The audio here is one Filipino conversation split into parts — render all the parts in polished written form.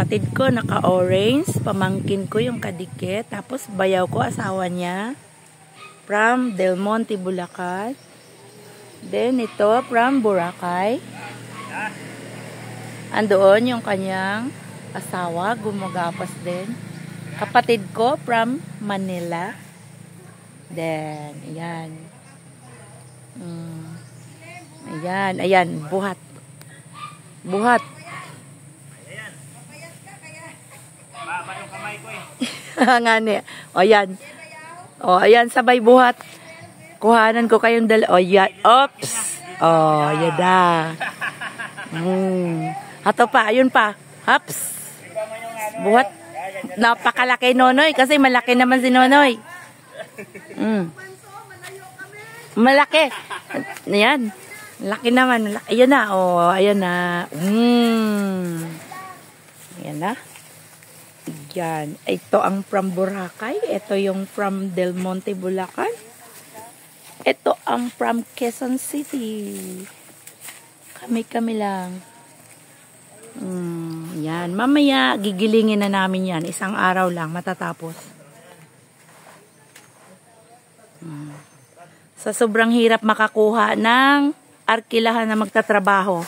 kapatid ko, naka-orange. Pamangkin ko yung kadikit. Tapos bayaw ko, asawa niya. From Del Monte, Bulacan. Then ito, from Boracay. Andoon yung kanyang asawa, gumagapas din. Kapatid ko, from Manila. Then, ayan. Ayan, ayan, buhat. Buhat. Baba yung kamay ko eh. Nga niya. O, ayan. O, ayan, sabay buhat. Kuhanan ko kayong o, yan. Oops. O, yan na. Ato pa, ayun pa. Hops. Buhat. Napakalaki Nonoy, kasi malaki naman si Nonoy. Malaki. Ayan. Laki naman. Ayan na. O, ayan na. Ayan na. Yan. Ito ang from Boracay. Ito yung from Del Monte, Bulacan. Ito ang from Quezon City. Kami-kami lang. Yan. Mamaya, gigilingin na namin yan. Isang araw lang, matatapos. Sa sobrang hirap makakuha ng arkilahan na magtatrabaho.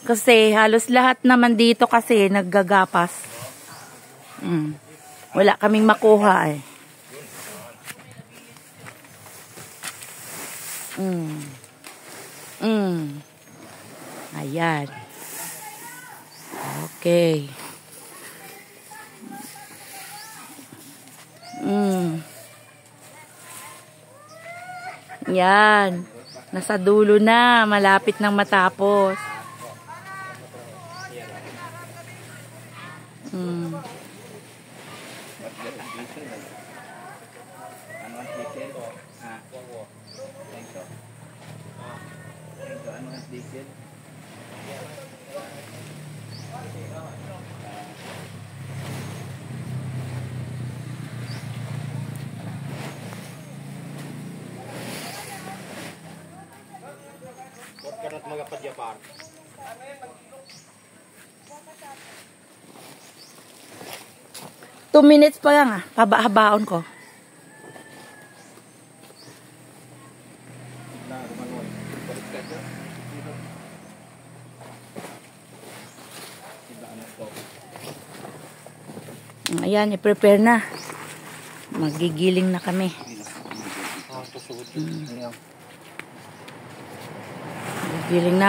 Kasi halos lahat naman dito kasi naggagapas. Wala kaming makuha eh. Ayan. Okay. Yan. Nasa dulo na. Malapit nang matapos. Karat mga pa-Japan. 2 minutes pa lang ah. Paba-habaon ko. Ayan, i-prepare na. Magigiling na kami.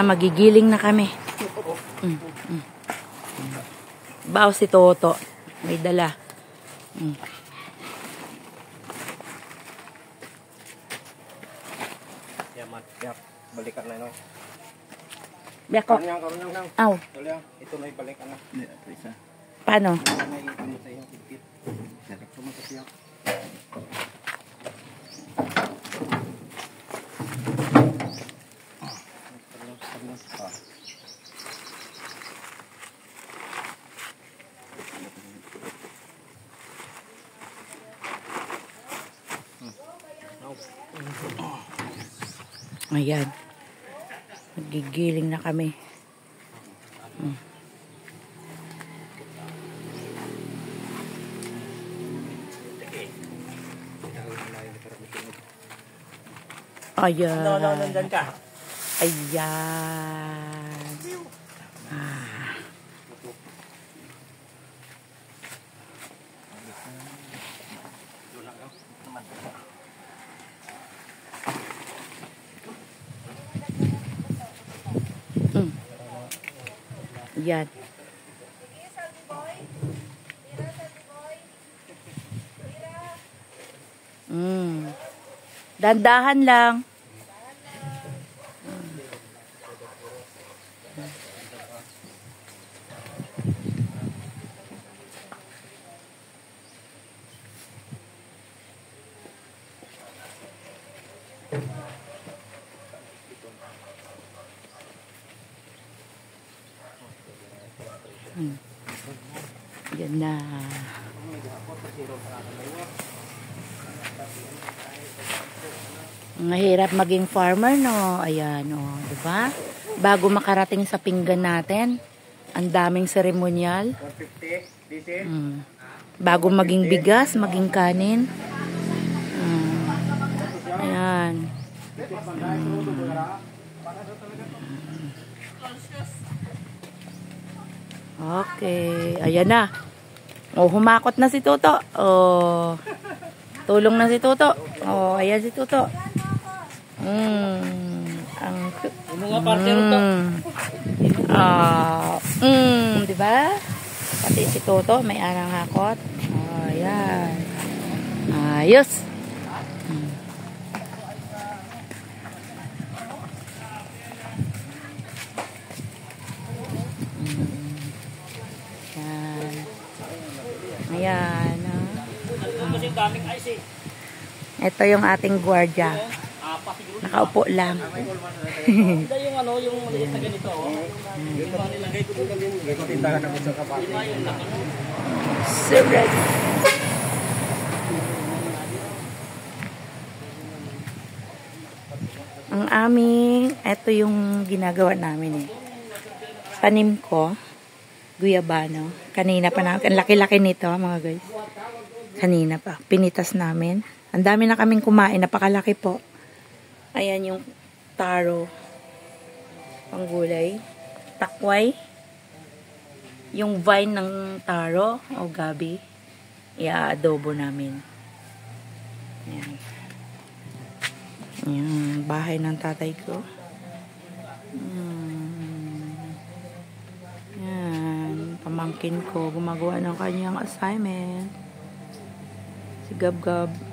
Magigiling na kami. Bao si Toto. May dala. Balikan na yun. Beko. Aw. Ito na ibalikan na. Paano? Ayan. Nagigiling na kami. Ayan. Nandun ka. Ayan. Yan. Dandahan lang. Yan na. Mahirap maging farmer, no? Ayan, oh, diba? Bago makarating sa pinggan natin, Ang daming seremonyal. 150. This is. Bago maging bigas, maging kanin. Ayan. Okay. Ayan na. Oh, humakot na si Toto. Oh. Tulong na si Toto. Oh, ayan si Toto. Ang Mga partner to. di ba? Pati si Toto may anang hakot. Oh, ayan. Ayos. Ayan. Kasi daming ice eh. Ito yung ating gwardiya. Nakaupo lang. Hindi yung ano, yung maliit na ganito. Yung nilagay ko doon din. May kutindahan naman sa kapatid. Surat. Ang aming, ito yung ginagawa namin eh. Tanim ko, guyabano. Kanina pa na, ang laki-laki nito mga guys. Kanina pa, pinitas namin. Ang dami na kaming kumain, napakalaki po. Ayan yung taro. Panggulay. Takway. Yung vine ng taro o gabi. I-adobo namin. Ayan. Ayan, bahay ng tatay ko. Ayan, pamangkin ko gumagawa ng kanyang assignment. Si Gab-Gab.